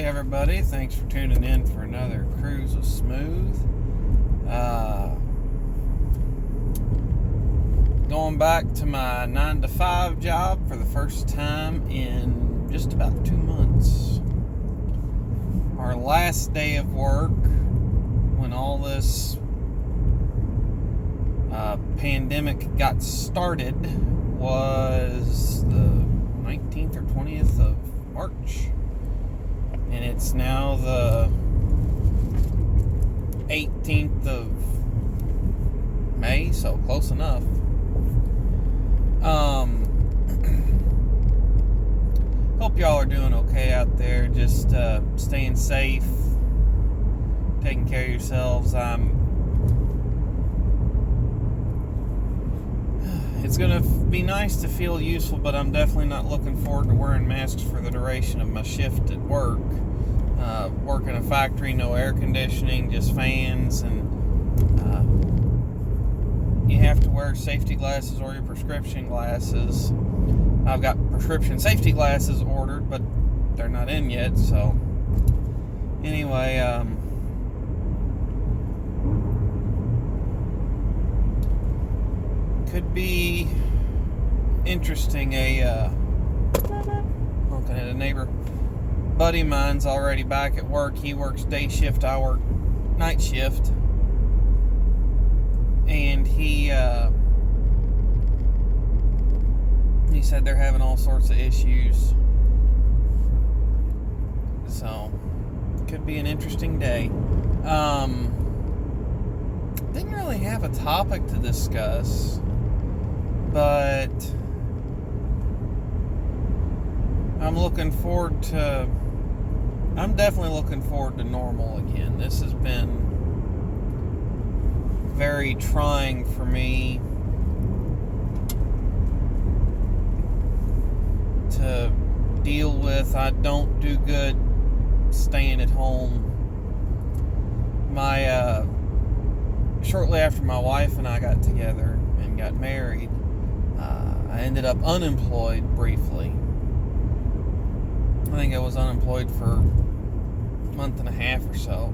Hey everybody, thanks for tuning in for another Cruise with Smooth. Going back to my 9-to-5 job for the first time in just about 2 months. Our last day of work when all this pandemic got started was the 19th or 20th of March. And it's now the 18th of May, so close enough. Hope y'all are doing okay out there. Just staying safe, taking care of yourselves. It's gonna be nice to feel useful, but I'm definitely not looking forward to wearing masks for the duration of my shift at work. Work in a factory, no air conditioning, just fans, and you have to wear safety glasses or your prescription glasses. I've got prescription safety glasses ordered, but they're not in yet, so anyway, could be interesting. Honking at a neighbor. Buddy of mine's already back at work. He works day shift, I work night shift. And he said they're having all sorts of issues. So, could be an interesting day. Didn't really have a topic to discuss, but I'm definitely looking forward to normal again. This has been very trying for me to deal with. I don't do good staying at home. Shortly after my wife and I got together and got married, I ended up unemployed briefly. I think I was unemployed for a month and a half or so.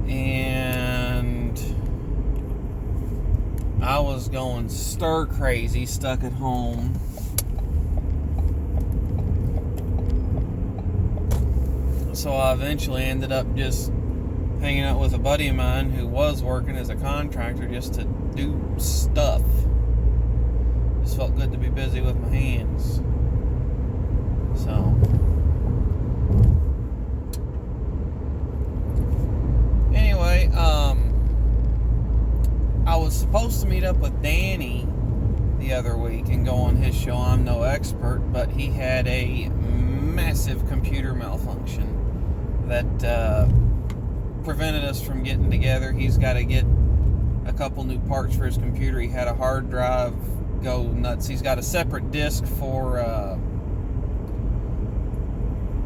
And I was going stir crazy, stuck at home. So I eventually ended up just hanging out with a buddy of mine who was working as a contractor just to do stuff. Just felt good to be busy with my hands. So anyway, I was supposed to meet up with Danny the other week and go on his show. I'm no expert, but he had a massive computer malfunction that prevented us from getting together. He's got to get a couple new parts for his computer. He had a hard drive go nuts. He's got a separate disk for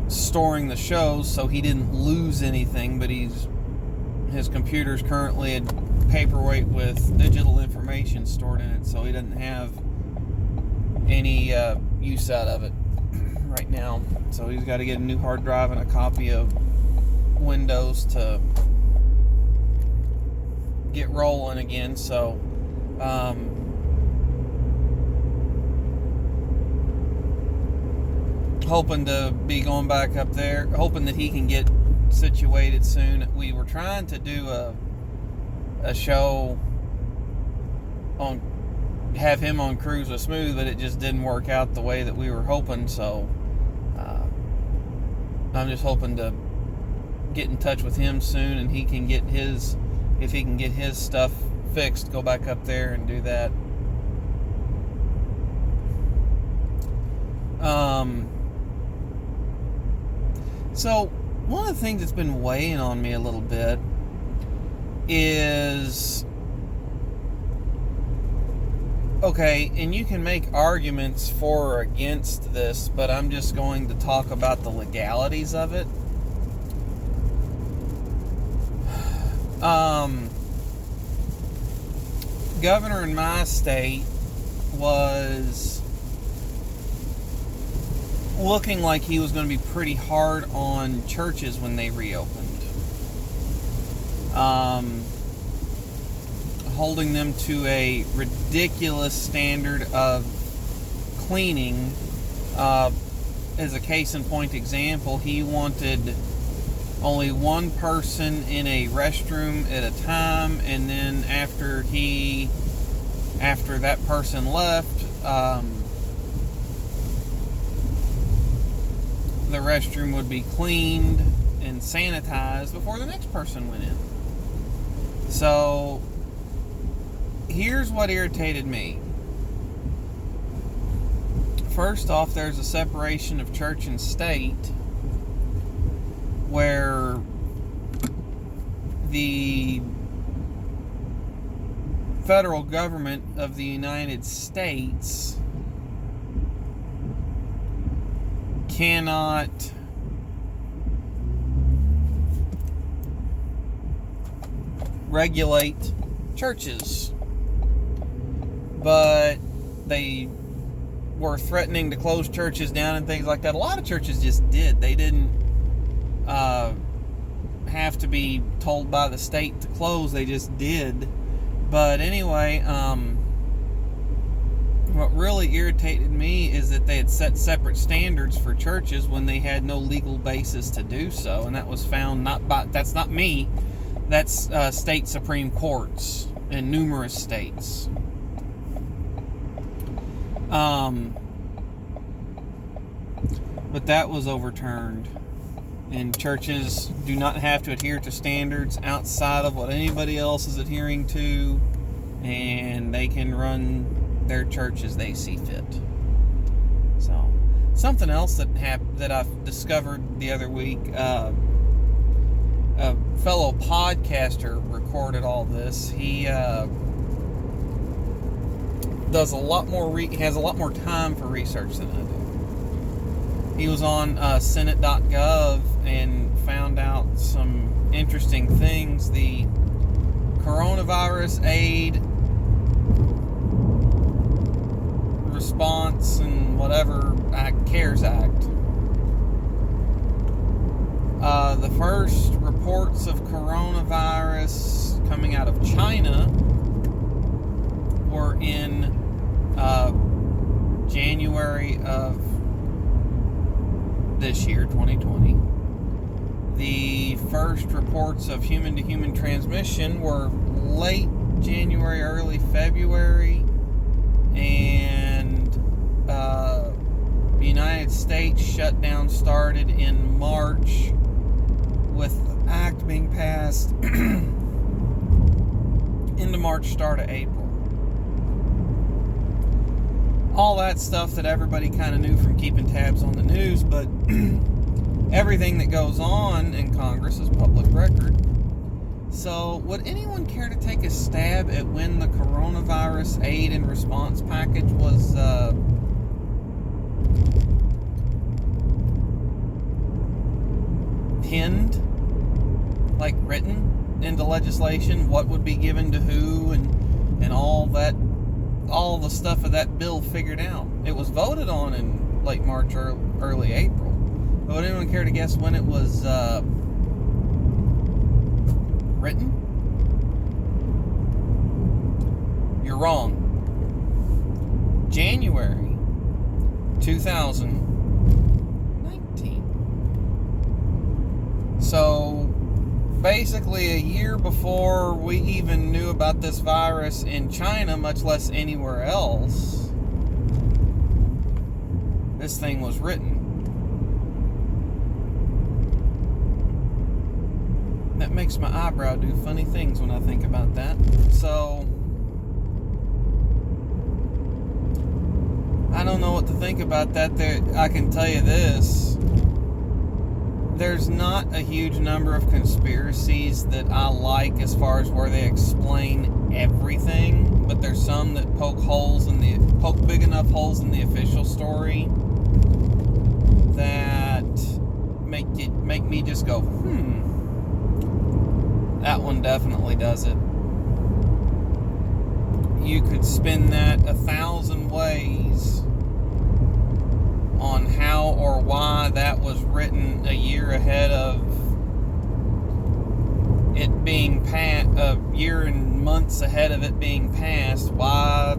storing the shows, so he didn't lose anything, but his computer's currently a paperweight with digital information stored in it, so he doesn't have any use out of it right now. So he's got to get a new hard drive and a copy of Windows to get rolling again. So hoping to be going back up there, hoping that he can get situated soon. We were trying to do a show on, have him on Cruise with Smooth, but it just didn't work out the way that we were hoping. So I'm just hoping to get in touch with him soon, and he can get his, if he can get his stuff fixed, go back up there and do that. So one of the things that's been weighing on me a little bit is, okay, and you can make arguments for or against this, but I'm just going to talk about the legalities of it. Governor in my state was looking like he was going to be pretty hard on churches when they reopened. Holding them to a ridiculous standard of cleaning. As a case in point example, he wanted only one person in a restroom at a time, and then after that person left, the restroom would be cleaned and sanitized before the next person went in. So here's what irritated me. First off, there's a separation of church and state where the federal government of the United States cannot regulate churches, but they were threatening to close churches down and things like that. A lot of churches just did. They didn't have to be told by the state to close. They just did. But anyway, what really irritated me is that they had set separate standards for churches when they had no legal basis to do so, and that was found that's not me. That's state supreme courts in numerous states. But that was overturned, and churches do not have to adhere to standards outside of what anybody else is adhering to, and they can run their church as they see fit. So, something else that I've discovered the other week, a fellow podcaster recorded all this. He does a lot more. Has a lot more time for research than I do. He was on Senate.gov and found out some interesting things. The coronavirus aid response and whatever CARES Act. The first reports of coronavirus coming out of China were in January of this year, 2020. The first reports of human-to-human transmission were late January, early February, and the United States shutdown started in March, with the act being passed into March, start of April. All that stuff that everybody kind of knew from keeping tabs on the news, but everything that goes on in Congress is public record. So, would anyone care to take a stab at when the coronavirus aid and response package was pinned, like written into legislation? What would be given to who, and all that, all the stuff of that bill figured out? It was voted on in late March or early April. But would anyone care to guess when it was written? You're wrong. January 2019. So basically a year before we even knew about this virus in China, much less anywhere else, this thing was written. That makes my eyebrow do funny things when I think about that. So, I don't know what to think about that. I can tell you this. There's not a huge number of conspiracies that I like as far as where they explain everything, but there's some that poke big enough holes in the official story that make me just go, that one definitely does it. You could spin that 1,000 ways on how how or why that was written a year ahead of it being passed, a year and months ahead of it being passed. Why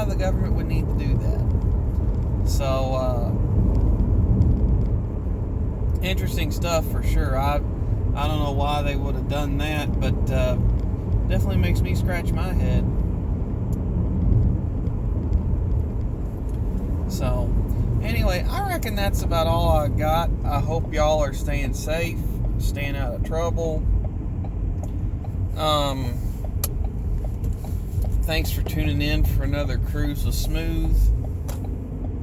the government would need to do that. So, interesting stuff for sure. I don't know why they would have done that, but definitely makes me scratch my head. So, anyway, I reckon that's about all I got. I hope y'all are staying safe, staying out of trouble. Thanks for tuning in for another cruise with Smooth,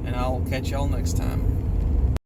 and I'll catch y'all next time.